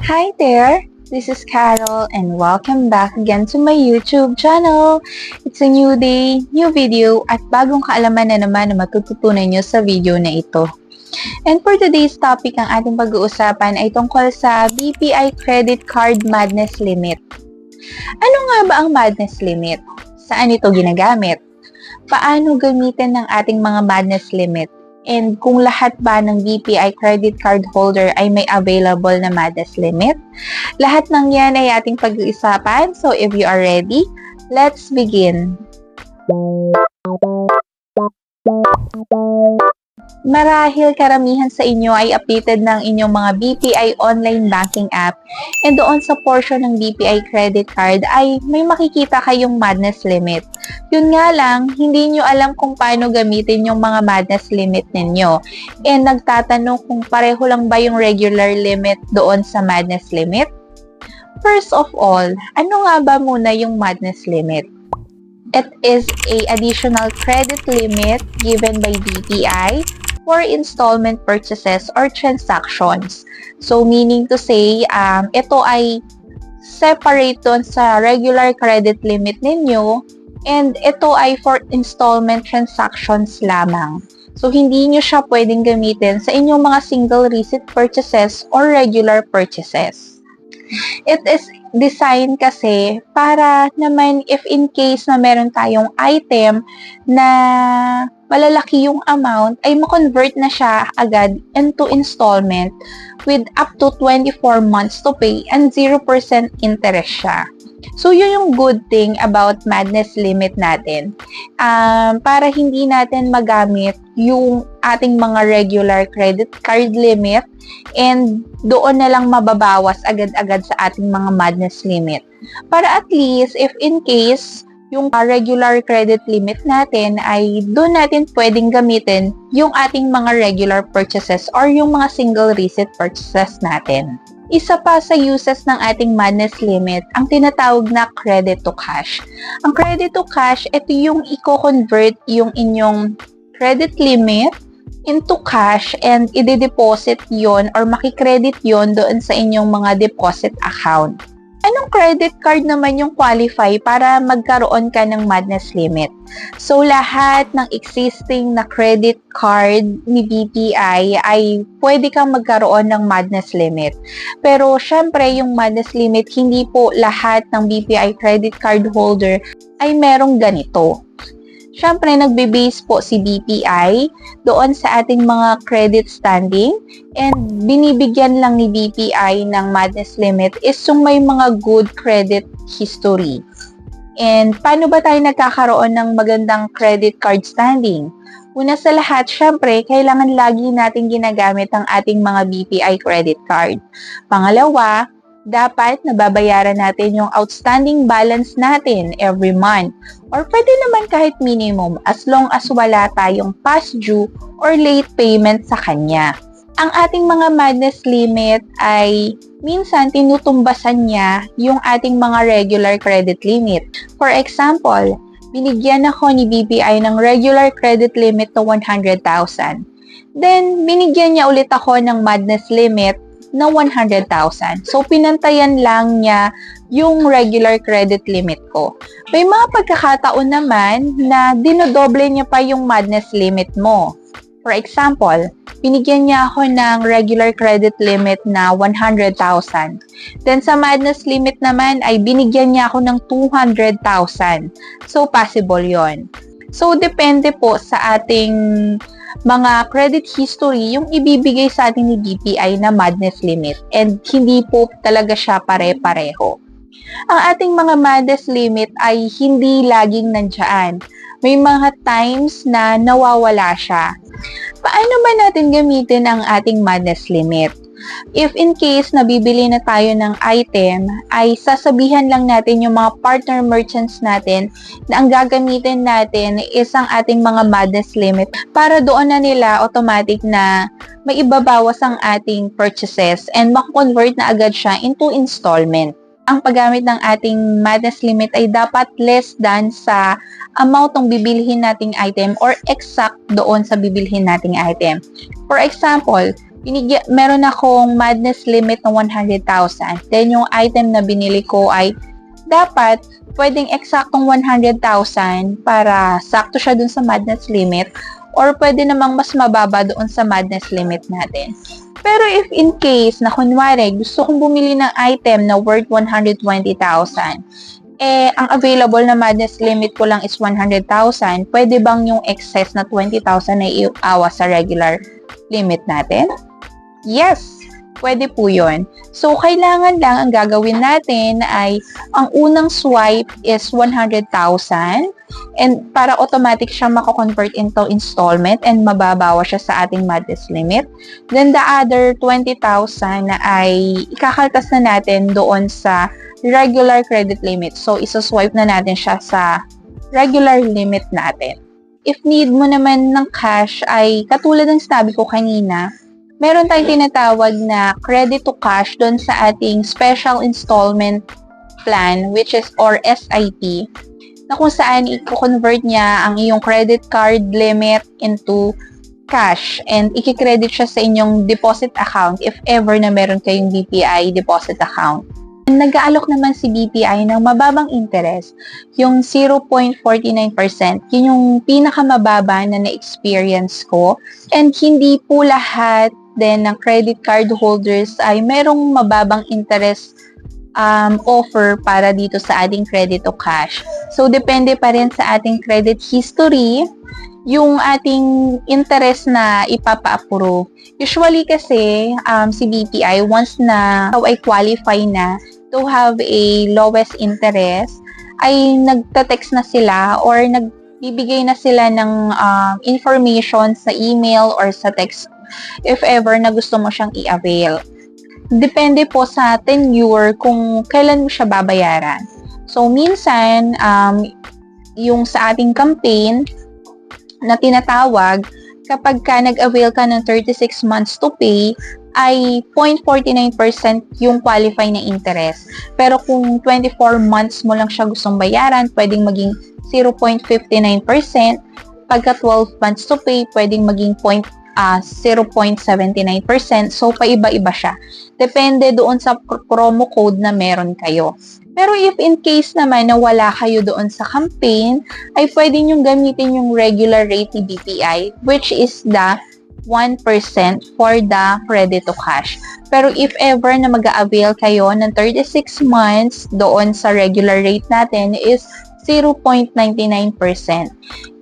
Hi there! This is Carol and welcome back again to my YouTube channel. It's a new day, new video at bagong kaalaman na naman na matututunan nyo sa video na ito. And for today's topic, ang ating pag-uusapan ay tungkol sa BPI Credit Card Madness Limit. Ano nga ba ang Madness Limit? Saan ito ginagamit? Paano gamitin ng ating mga Madness Limit? And kung lahat ba ng BPI credit card holder ay may available na Madness Limit? Lahat ng yan ay ating pag-uusapan. So if you are ready, let's begin. Marahil karamihan sa inyo ay updated ng inyong mga BPI online banking app and doon sa portion ng BPI credit card ay may makikita kayong Madness Limit. Yun nga lang, hindi nyo alam kung paano gamitin yung mga Madness Limit ninyo. And nagtatanong kung pareho lang ba yung regular limit doon sa Madness Limit? First of all, ano nga ba muna yung Madness Limit? It is a additional credit limit given by BPI for installment purchases or transactions. So, meaning to say, ito ay separate doon sa regular credit limit ninyo and ito ay for installment transactions lamang. So, hindi nyo siya pwedeng gamitin sa inyong mga single receipt purchases or regular purchases. It is designed kasi para naman if in case na meron tayong item na malalaki yung amount, ay ma-convert na siya agad into installment with up to 24 months to pay and 0% interest siya. So, yun yung good thing about Madness Limit natin. Para hindi natin magamit yung ating mga regular credit card limit and doon na lang mababawas agad-agad sa ating mga Madness Limit. Para at least, if in case yung regular credit limit natin ay doon natin pwedeng gamitin yung ating mga regular purchases or yung mga single receipt purchases natin. Isa pa sa uses ng ating Madness Limit, ang tinatawag na credit to cash. Ang credit to cash, ito yung i-convert yung inyong credit limit into cash and i-deposit yon or makikredit yon doon sa inyong mga deposit account. Anong credit card naman yung qualify para magkaroon ka ng Madness Limit? So, lahat ng existing na credit card ni BPI ay pwede kang magkaroon ng Madness Limit. Pero, syempre, yung Madness Limit, hindi po lahat ng BPI credit card holder ay merong ganito. Siyempre, nagbe-base po si BPI doon sa ating mga credit standing and binibigyan lang ni BPI ng Madness Limit is yung may mga good credit history. And paano ba tayo nagkakaroon ng magandang credit card standing? Una sa lahat, syempre, kailangan lagi natin ginagamit ang ating mga BPI credit card. Pangalawa, dapat nababayaran natin yung outstanding balance natin every month. Or pwede naman kahit minimum as long as wala tayong past due or late payment sa kanya. Ang ating mga Madness Limit ay minsan tinutumbasan niya yung ating mga regular credit limit. For example, binigyan ako ni BPI ng regular credit limit na 100,000. Then, binigyan niya ulit ako ng Madness Limit na 100,000. So, pinantayan lang niya yung regular credit limit ko. May mga pagkakataon naman na dinodoble niya pa yung Madness Limit mo. For example, binigyan niya ako ng regular credit limit na 100,000. Then, sa Madness Limit naman ay binigyan niya ako ng 200,000. So, possible yon. So, depende po sa ating mga credit history yung ibibigay sa atin ni BPI na Madness Limit and hindi po talaga siya pare-pareho. Ang ating mga Madness Limit ay hindi laging nandyan. May mga times na nawawala siya. Paano ba natin gamitin ang ating Madness Limit? If in case nabibili na tayo ng item, ay sasabihan lang natin yung mga partner merchants natin na ang gagamitin natin is ang ating mga Madness Limit para doon na nila automatic na may ibabawas ang ating purchases and makakonvert na agad siya into installment. Ang paggamit ng ating Madness Limit ay dapat less than sa amount ng bibilhin nating item or exact doon sa bibilhin nating item. For example, meron akong madness limit na 100,000. Then yung item na binili ko ay dapat pwedeng eksaktong 100,000 para sakto siya dun sa madness limit, or pwede namang mas mababa doon sa madness limit natin. Pero if in case na kunwari gusto kong bumili ng item na worth 120,000, ang available na madness limit ko lang is 100,000, pwede bang yung excess na 20,000 na iawa sa regular limit natin? Yes, pwede po yun. So, kailangan lang ang gagawin natin ay ang unang swipe is 100,000, and para automatic siya mako-convert into installment and mababawa siya sa ating madness limit. Then, the other 20,000 na ay ikakaltas na natin doon sa regular credit limit. So, isa-swipe na natin siya sa regular limit natin. If need mo naman ng cash ay katulad ng sinabi ko kanina, meron tayong tinatawag na credit to cash doon sa ating special installment plan, which is or SIP, na kung saan i-convert niya ang iyong credit card limit into cash and i-credit siya sa inyong deposit account if ever na meron kayong BPI deposit account. Nag-aalok naman si BPI ng mababang interest, yung 0.49%. Yun yung pinakamababa na na-experience ko. And hindi po lahat din ng credit card holders ay merong mababang interest offer para dito sa ating credit to cash. So, depende pa rin sa ating credit history yung ating interest na ipapa-approve. Usually kasi, si BPI, once na ay qualify na to have a lowest interest, ay nagta-text na sila or nagbibigay na sila ng information sa email or sa text if ever na gusto mo siyang i-avail. Depende po sa tenure kung kailan mo siya babayaran. So, minsan, yung sa ating campaign na tinatawag, kapag ka nag-avail ka ng 36 months to pay, ay 0.49% yung qualify na interest. Pero kung 24 months mo lang siya gustong bayaran, pwedeng maging 0.59%. Pagka 12 months to pay, pwedeng maging 0.79%. So, paiba-iba siya. Depende doon sa promo code na meron kayo. Pero if in case naman na wala kayo doon sa campaign, ay pwede nyo gamitin yung regular rate ni BPI, which is the 1% for the credit to cash. Pero if ever na mag-a-avail kayo ng 36 months doon sa regular rate natin is 0.99%.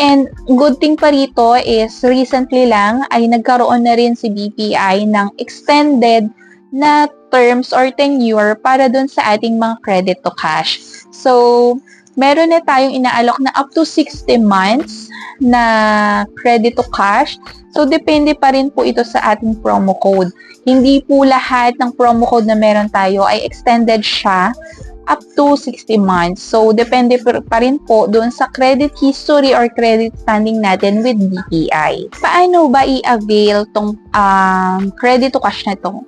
And good thing pa rito is recently lang ay nagkaroon na rin si BPI ng extended na terms or tenure para dun sa ating mga credit to cash. So, meron na tayong inaalok na up to 60 months na credit to cash. So, depende pa rin po ito sa ating promo code. Hindi po lahat ng promo code na meron tayo ay extended siya up to 60 months. So, depende pa rin po doon sa credit history or credit standing natin with BPI. Paano ba i-avail tong credit to cash na to?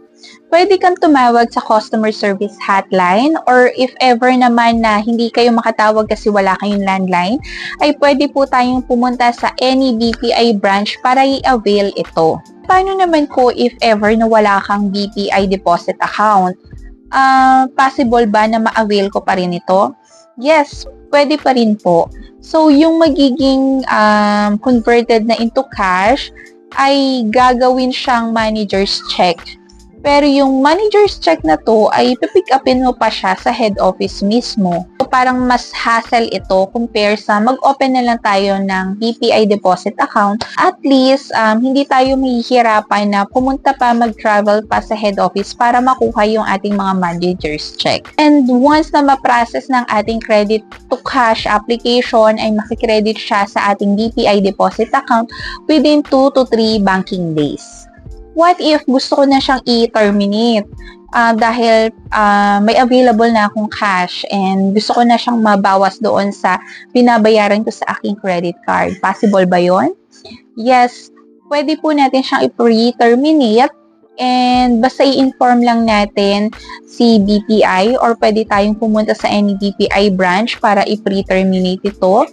Pwede kang tumawag sa customer service hotline, or if ever naman na hindi kayo makatawag kasi wala kayong landline, ay pwede po tayong pumunta sa any BPI branch para i-avail ito. Paano naman ko if ever na wala kang BPI deposit account? Possible ba na ma-avail ko pa rin ito? Yes, pwede pa rin po. So, yung magiging converted na into cash ay gagawin siyang manager's check. Pero yung manager's check na to ay pipick upin mo pa siya sa head office mismo. So, parang mas hassle ito compare sa mag-open na lang tayo ng BPI deposit account. At least, hindi tayo mahihirapan na pumunta pa, mag-travel pa sa head office para makuha yung ating mga manager's check. And once na ma-process ng ating credit to cash application, ay makikredit siya sa ating BPI deposit account within 2 to 3 banking days. What if gusto ko na siyang i-terminate dahil may available na akong cash and gusto ko na siyang mabawas doon sa binabayaran ko sa aking credit card? Possible ba yon? Yes, pwede po natin siyang i-pre-terminate, and basta i-inform lang natin si BPI or pwede tayong pumunta sa any BPI branch para i-pre-terminate ito.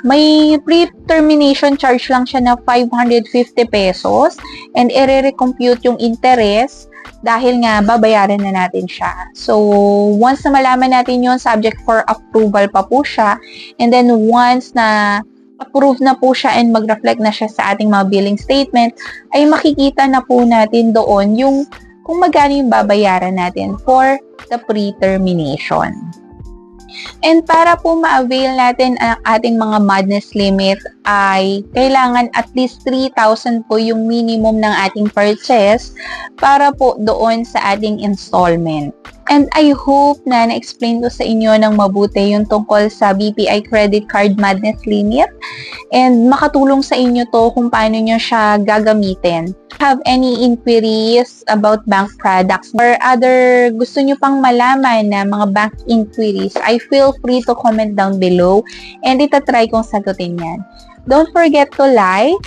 May pre-termination charge lang siya na 550 pesos and i-recompute yung interest dahil nga babayaran na natin siya. So, once na malaman natin yun, subject for approval pa po siya. And then, once na approve na po siya and mag-reflect na siya sa ating mga billing statement, ay makikita na po natin doon yung kung magkano yung babayaran natin for the pre-termination. And para po ma-avail natin ang ating mga madness limit ay kailangan at least 3,000 po yung minimum ng ating purchase para po doon sa ating installment. And I hope na na-explain ko sa inyo ng mabuti yung tungkol sa BPI credit card madness limit and makatulong sa inyo to kung paano nyo siya gagamitin. Have any inquiries about bank products or other gusto nyo pang malaman na mga bank inquiries, I feel free to comment down below and itatry kong sagutin yan. Don't forget to like,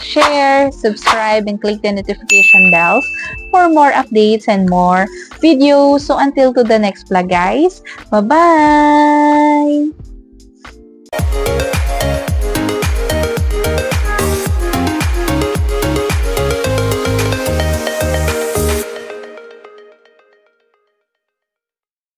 share, subscribe, and click the notification bells for more updates and more videos. So until to the next vlog guys, bye-bye!